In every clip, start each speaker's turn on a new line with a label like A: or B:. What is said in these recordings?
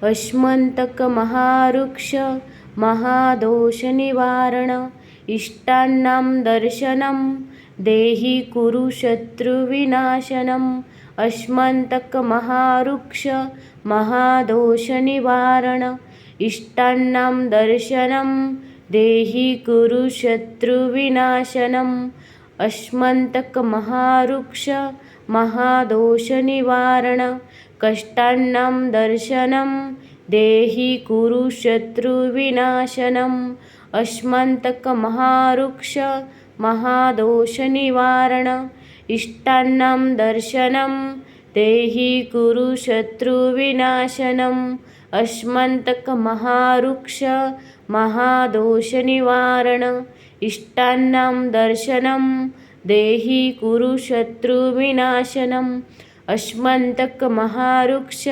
A: अश्मन्तकमहारुक्ष महादोषनिवारण इष्टानां दर्शनं देहि कुरु शत्रुविनाशनम् अश्मन्तकमहारुक्ष महादोषनिवारण इष्टानां दर्शनं देहि कुरु शत्रुविनाशनम् अश्मन्तकमहारुक्ष महादोषनिवारण कष्टानां दर्शनं देहि कुरु शत्रुविनाशनम् अश्मन्तकमहारुक्ष महादोषनिवारण इष्टानां दर्शनं देहि कुरु शत्रुविनाशनम् अश्मन्तकमहारुक्ष महादोषनिवारण इष्टानां दर्शनं देहि कुरु शत्रुविनाशनम् अश्मन्तकमहारुक्ष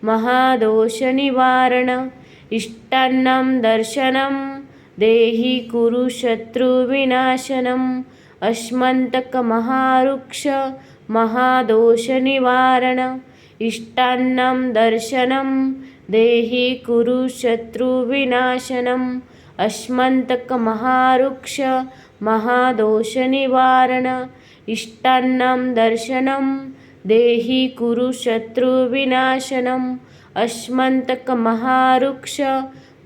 A: महादोषनिवारण इष्टानां दर्शनं देहि कुरु शत्रुविनाशनम् अश्मन्तकमहारुक्ष महादोषनिवारण इष्टानां दर्शनं देहि कुरु शत्रुविनाशनम् अश्मन्तकमहारुक्ष महादोषनिवारण इष्टानां दर्शनं देहि कुरु शत्रुविनाशनम् अश्मन्तकमहारुक्ष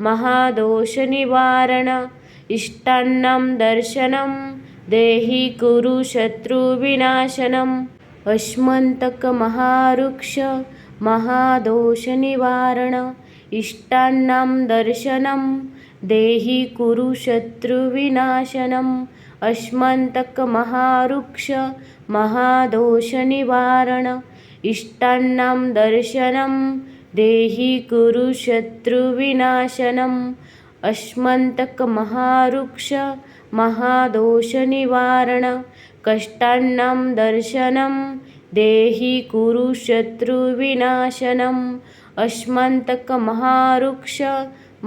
A: महादोषनिवारण इष्टानां दर्शनं देहि कुरु शत्रुविनाशनम् अश्मन्तकमहारुक्ष महादोषनिवारण इष्टानां दर्शनं देहि कुरु शत्रुविनाशनम् अश्मन्तकमहारुक्ष महादोषनिवारण इष्टानां दर्शनं देहि कुरु शत्रुविनाशनम् अश्मन्तकमहारुक्ष महादोषनिवारण कष्टानां दर्शनं देहि कुरु शत्रुविनाशनम् अश्मन्तकमहारुक्ष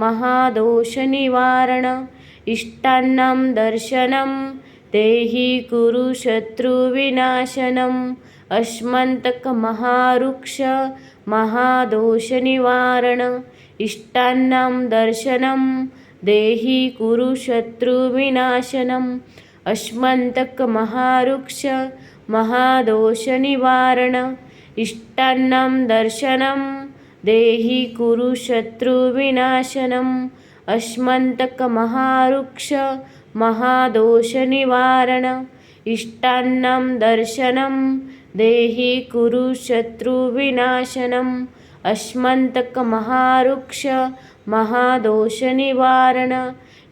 A: महादोषनिवारण इष्टानां दर्शनं देहि कुरु शत्रुविनाशनम् अश्मन्तकमहारुक्ष महादोषनिवारण इष्टानां दर्शनं देहि कुरु शत्रुविनाशनम् अश्मन्तकमहारुक्ष महादोषनिवारण इष्टानां दर्शनं देहि कुरु शत्रुविनाशनम् अश्मन्तकमहारुक्ष महादोषनिवारण इष्टानां दर्शनं देहि कुरु शत्रुविनाशनम् अश्मन्तकमहारुक्ष महादोषनिवारण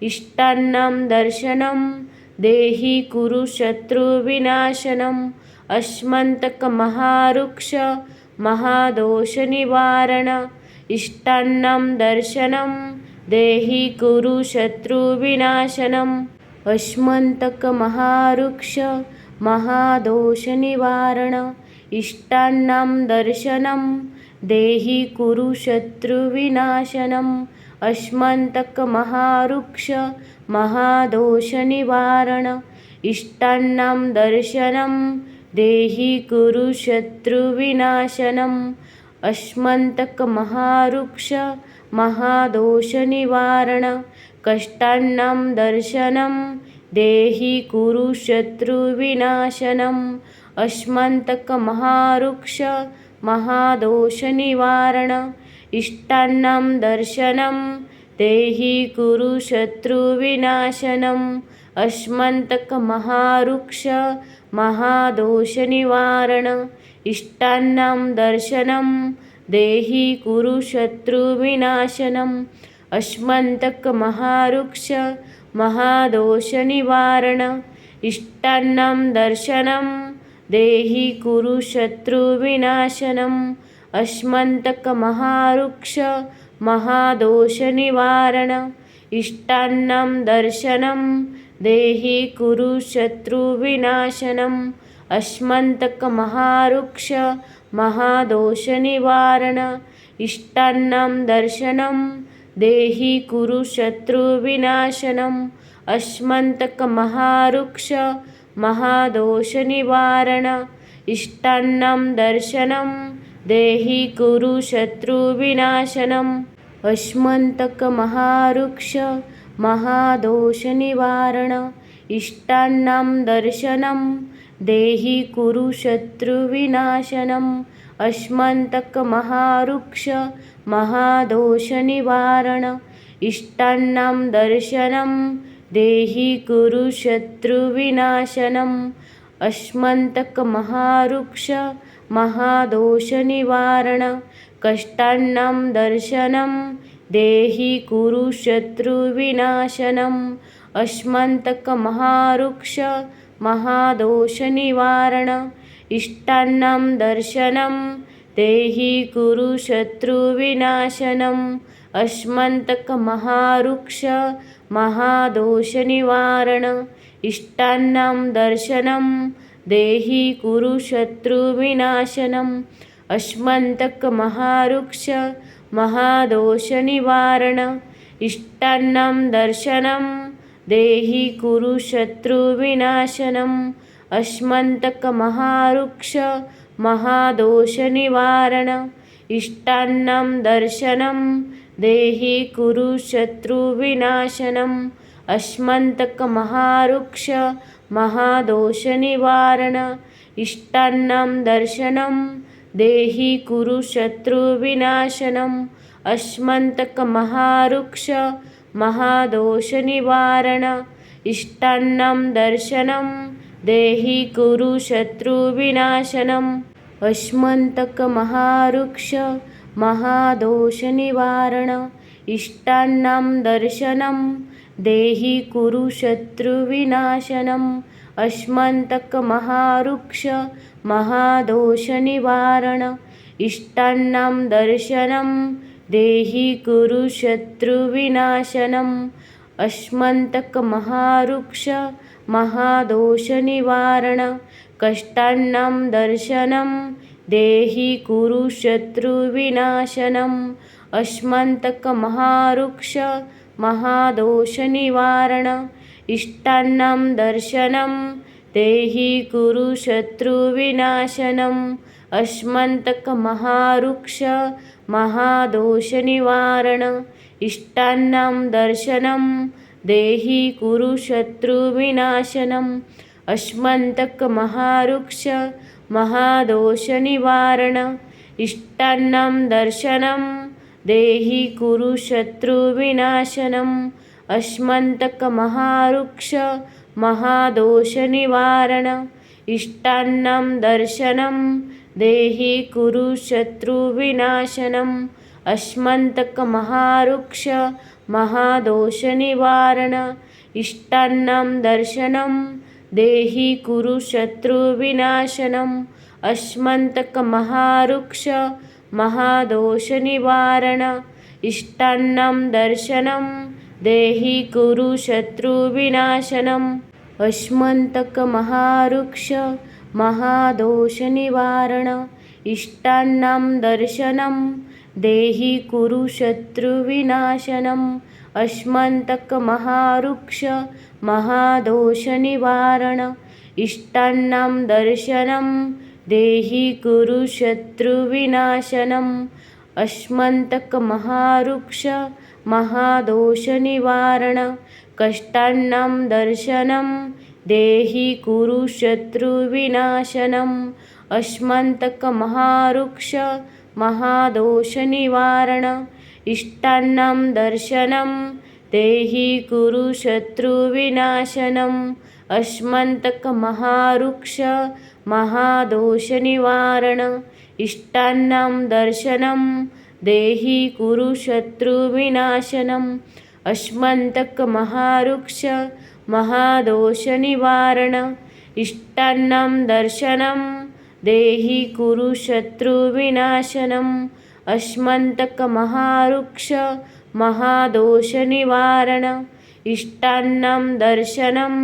A: इष्टानां दर्शनं देहि कुरु शत्रुविनाशनम् अश्मन्तकमहारुक्ष महादोषनिवारण इष्टानां दर्शनं देहि कुरु शत्रुविनाशनम् अश्मन्तकमहारुक्ष महादोषनिवारण इष्टानां दर्शनं देहि कुरु शत्रुविनाशनम् अश्मन्तकमहारुक्ष महादोषनिवारण इष्टानां दर्शनं देहि कुरु शत्रुविनाशनम् अश्मन्तकमहारुक्ष महादोषनिवारण कष्टानां दर्शनं देहि कुरु शत्रुविनाशनम् अश्मन्तकमहारुक्ष महादोषनिवारण इष्टानां दर्शनं देहि कुरु शत्रुविनाशनम् अश्मन्तकमहारुक्ष महादोषनिवारण इष्टानां दर्शनं देहि कुरु शत्रुविनाशनम् अश्मन्तकमहारुक्ष महादोषनिवारण इष्टानां दर्शनं देहि कुरु शत्रुविनाशनम् अश्मन्तकमहारुक्ष महादोषनिवारण इष्टानां दर्शनं देहि कुरु शत्रुविनाशनम् अश्मन्तकमहारुक्ष महादोषनिवारण इष्टानां दर्शनं देहि कुरु शत्रुविनाशनम् अश्मन्तकमहारुक्ष महादोषनिवारण इष्टानां दर्शनं देहि कुरु शत्रुविनाशनम् अश्मन्तकमहारुक्ष महादोषनिवारण इष्टान्नं दर्शनं देहि कुरु शत्रुविनाशनम् अश्मन्तकमहारुक्ष महादोषनिवारण इष्टान्नं दर्शनं देहि कुरु शत्रुविनाशनम् अश्मन्तकमहारुक्ष महादोषनिवारण कष्टान्नं दर्शनं देहि कुरु शत्रुविनाशनम् अश्मन्तकमहारुक्ष महादोषनिवारण इष्टान्नं दर्शनं देहि कुरु शत्रुविनाशनम् अश्मन्तकमहारुक्ष महादोषनिवारण इष्टान्नं दर्शनं देहि कुरु शत्रुविनाशनम् अश्मन्तकमहारुक्ष महादोषनिवारण इष्टान्नं दर्शनं देहि कुरु शत्रुविनाशनम् अश्मन्तकमहारुक्ष महादोषनिवारण इष्टान्नं दर्शनं देहि कुरु शत्रुविनाशनम् अश्मन्तकमहारुक्ष महादोषनिवारण इष्टान्नं दर्शनं देहि कुरु शत्रुविनाशनम् अश्मन्तकमहारुक्ष महादोषनिवारण इष्टान्नं दर्शनं देहि कुरु शत्रुविनाशनम् अश्मन्तकमहारुक्ष महादोषनिवारण इष्टान्नं दर्शनं देहि कुरु शत्रुविनाशनम् अश्मन्तकमहारुक्ष महादोषनिवारण इष्टान्नं दर्शनं देहि कुरु शत्रुविनाशनम् अश्मन्तकमहारुक्ष महादोषनिवारण कष्टान्नं दर्शनं देहि कुरु शत्रुविनाशनम् अश्मन्तकमहारुक्ष महादोषनिवारण इष्टान्नं दर्शनं देहि कुरु शत्रुविनाशनम् अश्मन्तकमहारुक्ष महादोषनिवारण इष्टान्नं दर्शनं देहि कुरु शत्रुविनाशनम् अश्मन्तकमहारुक्ष महादोषनिवारण इष्टान्नं दर्शनं देहि कुरु शत्रुविनाशनम् अश्मन्तकमहारुक्ष महादोषनिवारण इष्टान्नं दर्शनं देहि कुरु शत्रुविनाशनम् अश्मन्तकमहारुक्ष महादोषनिवारण इष्टान्नं दर्शनं देहि कुरु शत्रुविनाशनम् अश्मन्तकमहारुक्ष महादोषनिवारण इष्टान्नं दर्शनं देहि कुरु शत्रुविनाशनम् अश्मन्तकमहारुक्ष महादोषनिवारण इष्टान्नं दर्शनं देहि कुरु शत्रुविनाशनम् अश्मन्तकमहारुक्ष महादोषनिवारण इष्टान्नं दर्शनं देहि कुरु शत्रुविनाशनम् अश्मन्तकमहारुक्ष महादोषनिवारण कष्टान्नं दर्शनं देहि कुरु शत्रुविनाशनम् अश्मन्तकमहारुक्ष महादोषनिवारण इष्टान्नं दर्शनं देहि कुरु शत्रुविनाशनम् अश्मन्तकमहारुक्ष महादोषनिवारण इष्टान्नं दर्शनं देहि कुरु शत्रुविनाशनम् अश्मन्तकमहारुक्ष महादोषनिवारण इष्टान्नं दर्शनं देहि कुरु शत्रुविनाशनम् अश्मन्तकमहारुक्ष महादोषनिवारण इष्टान्नं दर्शनं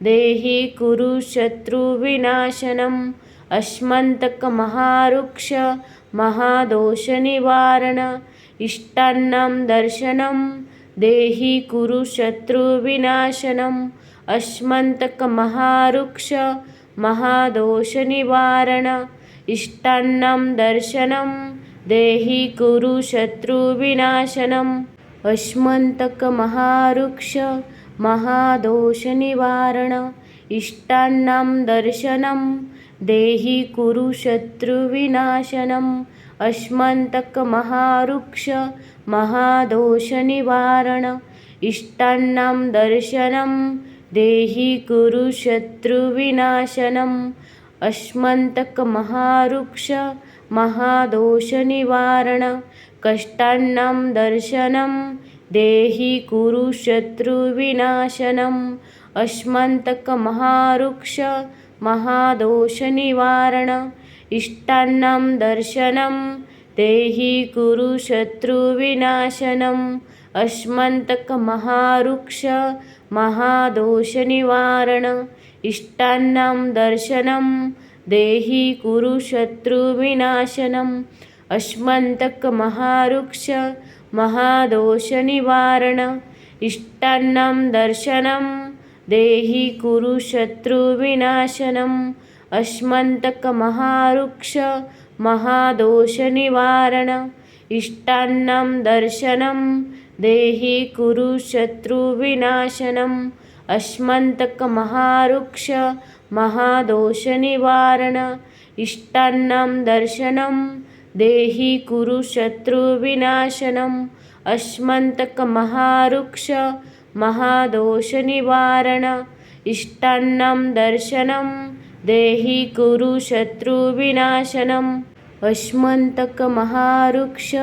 A: देहि कुरु शत्रुविनाशनम् अश्मन्तकमहारुक्ष महादोषनिवारण इष्टान्नं दर्शनं देहि कुरु शत्रुविनाशनम् अश्मन्तकमहारुक्ष महादोषनिवारण इष्टान्नं दर्शनं देहि कुरु शत्रुविनाशनम् अश्मन्तकमहारुक्ष महादोषनिवारण इष्टान्नं दर्शनं देहि कुरु शत्रुविनाशनम् अश्मन्तकमहारुक्ष महादोषनिवारण इष्टान्नं दर्शनं देहि कुरु शत्रुविनाशनम् अश्मन्तकमहारुक्ष महादोषनिवारण कष्टान्नं दर्शनं देहि कुरु शत्रुविनाशनम् अश्मन्तकमहारुक्ष महादोषनिवारण इष्टान्नं दर्शनं देहि कुरु शत्रुविनाशनम् अश्मन्तकमहारुक्ष महादोषनिवारण इष्टान्नं दर्शनं देहि कुरु शत्रुविनाशनम् अश्मन्तकमहारुक्ष महादोषनिवारण इष्टान्नं दर्शनं देहि कुरु शत्रुविनाशनम् अश्मन्तकमहारुक्ष महादोषनिवारण इष्टान्नं दर्शनं देहि कुरु शत्रुविनाशनम् अश्मन्तकमहारुक्ष महादोषनिवारण इष्टान्नं दर्शनं देहि कुरु शत्रुविनाशनम् अश्मन्तकमहारुक्ष महादोषनिवारण इष्टान्नं दर्शनं देहि कुरु शत्रुविनाशनम् अश्मन्तकमहारुक्ष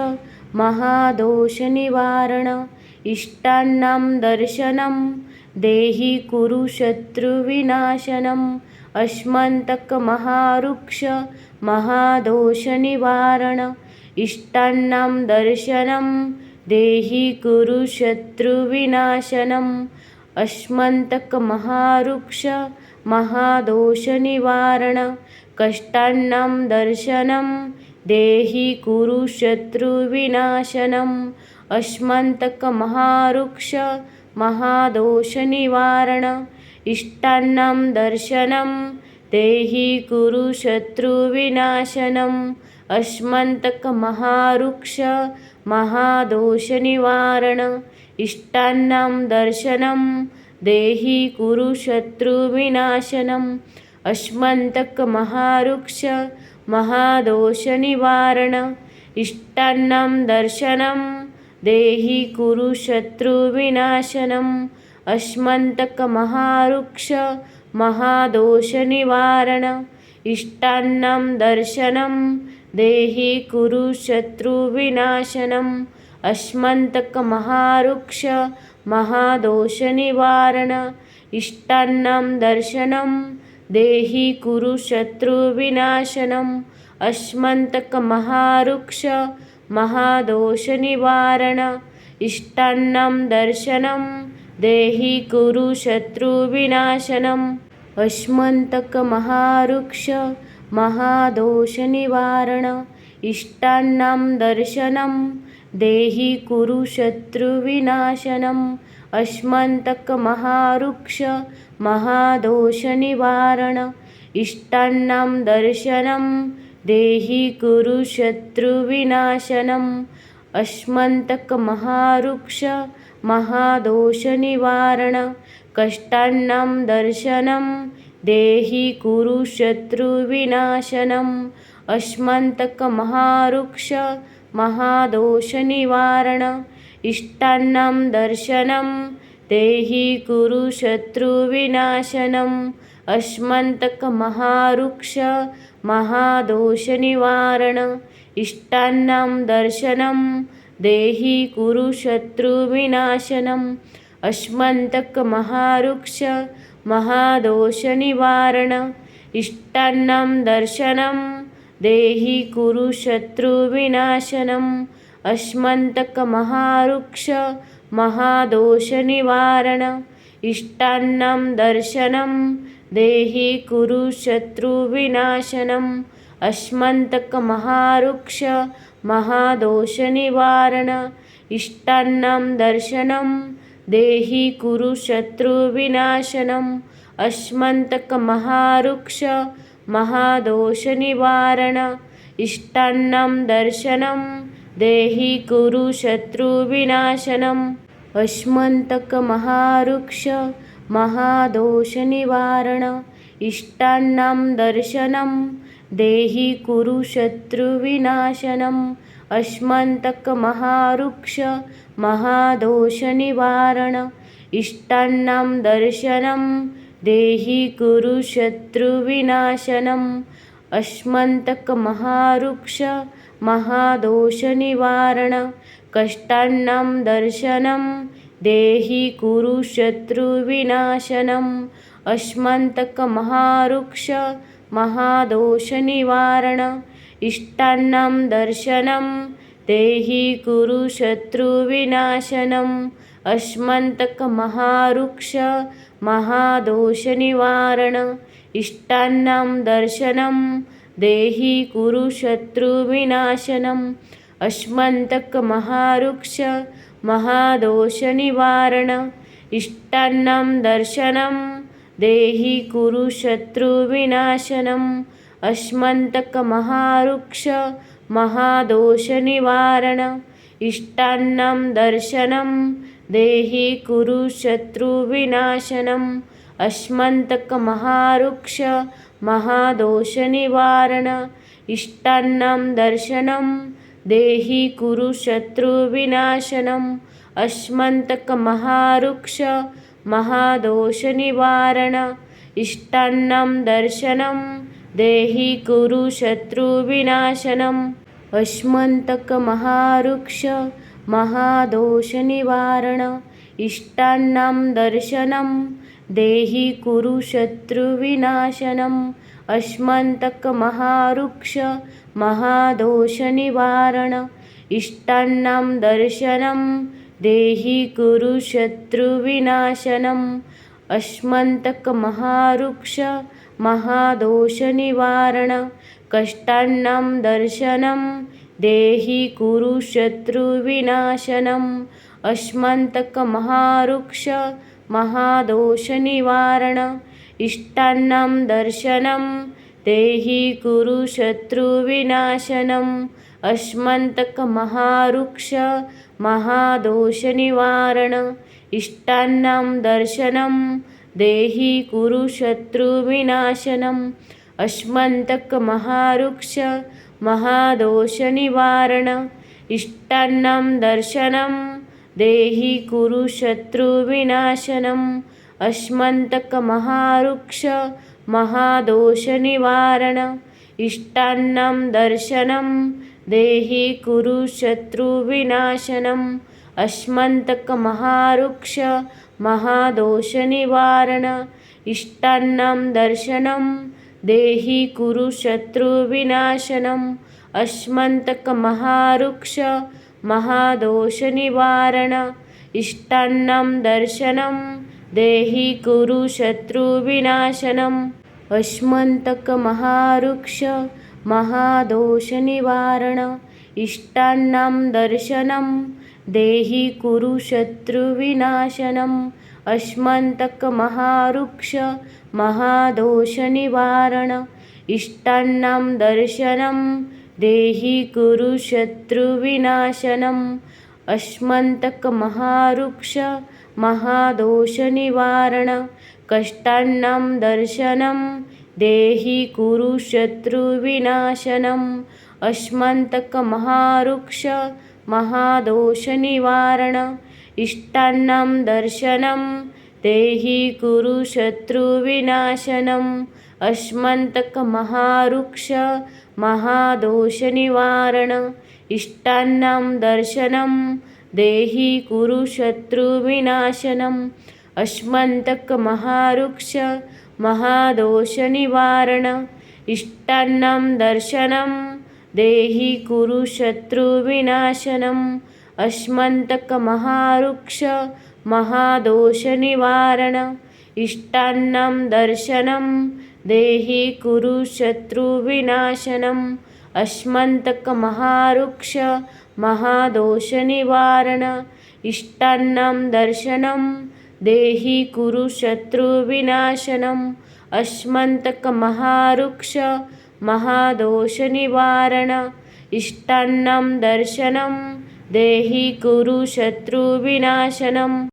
A: महादोषनिवारण इष्टान्नं दर्शनं देहि कुरु शत्रुविनाशनम् अश्मन्तकमहारुक्ष महादोषनिवारण इष्टान्नं दर्शनं देहि कुरु शत्रुविनाशनम् अश्मन्तकमहारुक्ष महादोषनिवारण कष्टान्नं दर्शनं देहि कुरु शत्रुविनाशनम् अश्मन्तकमहारुक्ष महादोषनिवारण इष्टान्नं दर्शनं देहि कुरु शत्रुविनाशनम् अश्मन्तकमहारुक्ष महादोषनिवारण इष्टान्नं दर्शनं देहि कुरु शत्रुविनाशनम् अश्मन्तकमहारुक्ष महादोषनिवारण इष्टान्नं दर्शनं देहि कुरु शत्रुविनाशनम् अश्मन्तकमहारुक्ष महादोषनिवारण इष्टान्नं दर्शनं देहि कुरु शत्रुविनाशनम् अश्मन्तकमहारुक्ष महादोषनिवारण इष्टान्नं दर्शनं देहि कुरु शत्रुविनाशनम् अश्मन्तकमहारुक्ष महादोषनिवारण इष्टान्नं दर्शनं देहि कुरु शत्रुविनाशनम् अश्मन्तकमहारुक्ष महादोषनिवारण इष्टान्नं दर्शनं देहि कुरु शत्रुविनाशनम् अश्मन्तकमहारुक्ष महादोषनिवारण इष्टान्नं दर्शनं देहि कुरु शत्रुविनाशनम् अश्मन्तकमहारुक्ष महादोषनिवारण कष्टान्नं दर्शनं देहि कुरु शत्रुविनाशनम् अश्मन्तकमहारुक्ष महादोषनिवारण इष्टान्नं दर्शनं देहि कुरु शत्रुविनाशनम् अश्मन्तकमहारुक्ष महादोषनिवारण इष्टान्नं दर्शनं देहि कुरु शत्रुविनाशनम् अश्मन्तकमहारुक्ष महादोषनिवारण इष्टान्नं दर्शनं देहि कुरु शत्रुविनाशनम् अश्मन्तकमहारुक्ष महादोषनिवारण इष्टान्नं दर्शनं देहि कुरु शत्रुविनाशनम् अश्मन्तकमहारुक्ष महादोषनिवारण इष्टान्नं दर्शनं देहि कुरु शत्रुविनाशनम् अश्मन्तकमहारुक्ष महादोषनिवारण इष्टान्नं दर्शनं देहि कुरु शत्रुविनाशनम् अस्मन्तकमहारुक्ष महादोषनिवारण इष्टान्नं दर्शनं देहि कुरु शत्रुविनाशनम् अस्मन्तकमहारुक्ष महादोषनिवारण इष्टान्नं दर्शनं देहि कुरु शत्रुविनाशनम् अस्मन्तकमहारुक्ष महादोषनिवारण कष्टान्नं दर्शनं देहि कुरु शत्रुविनाशनम् अस्मन्तकमहारुक्ष महादोषनिवारण इष्टान्नं दर्शनं देहि कुरु शत्रुविनाशनम् अस्मन्तकमहारुक्ष महादोषनिवारण इष्टान्नं दर्शनं देहि कुरु शत्रुविनाशनम् अस्मन्तकमहारुक्ष महादोषनिवारण इष्टान्नं दर्शनं देहि कुरु शत्रुविनाशनम् अस्मन्तकमहारुक्ष महादोषनिवारण इष्टान्नं दर्शनं देहि कुरु शत्रुविनाशनम् अस्मन्तकमहारुक्ष महादोषनिवारण इष्टान्नं दर्शनं देहि कुरु शत्रुविनाशनम् अस्मन्तकमहारुक्ष महादोषनिवारण इष्टान्नं दर्शनं देहि कुरु शत्रुविनाशनम् अस्मन्तकमहारुक्ष महादोषनिवारण इष्टान्नं दर्शनं देहि कुरु शत्रुविनाशनम् अस्मन्तकमहारुक्ष महादोषनिवारण इष्टान्नं दर्शनं देहि कुरु शत्रुविनाशनम् अस्मन्तकमहारुक्ष महादोषनिवारण कष्टान्नं दर्शनं देहि कुरु शत्रुविनाशनम् अस्मन्तकमहारुक्ष महादोषनिवारण इष्टान्नं दर्शनं देहि कुरु शत्रुविनाशनम् अस्मन्तकमहारुक्ष महादोषनिवारण इष्टान्नं दर्शनं देहि कुरु शत्रुविनाशनम् अस्मन्तकमहारुक्ष महादोषनिवारण इष्टान्नं दर्शनं देहि कुरु शत्रुविनाशनम् अस्मन्तकमहारुक्ष महादोषनिवारण इष्टान्नं दर्शनं देहि कुरु शत्रुविनाशनम् अस्मन्तकमहारुक्ष महादोषनिवारण इष्टान्नं दर्शनं देहि कुरु शत्रुविनाशनम् अस्मन्तकमहारुक्ष महादोषनिवारण इष्टान्नं दर्शनं देहि कुरु शत्रुविनाशनम् अस्मन्तकमहारुक्ष महादोषनिवारण इष्टान्नं दर्शनं देहि कुरु शत्रुविनाशनम् अस्मन्तकमहारुक्ष महादोषनिवारण इष्टान्नं दर्शनं देहि कुरु शत्रुविनाशनम् अस्मन्तकमहारुक्ष महादोषनिवारण कष्टान्नं दर्शनं देहि कुरु शत्रुविनाशनम् अस्मन्तकमहारुक्ष महादोषनिवारण इष्टान्नं दर्शनं देहि कुरु शत्रुविनाशनम् अस्मन्तकमहारुक्ष महादोषनिवारण इष्टान्नं दर्शनं देहि कुरु शत्रुविनाशनम् अस्मन्तकमहारुक्ष महादोषनिवारण इष्टान्नं दर्शनं देहि कुरु शत्रुविनाशनम् अस्मन्तकमहारुक्ष महादोषनिवारण इष्टान्नं दर्शनं देहि कुरु शत्रुविनाशनम् अस्मन्तकमहारुक्ष महादोषनिवारण इष्टान्नं दर्शनं देहि कुरु शत्रुविनाशनम् अस्मन्तकमहारुक्ष महादोषनिवारण इष्टान्नं दर्शनं देहि कुरु शत्रुविनाशनम्।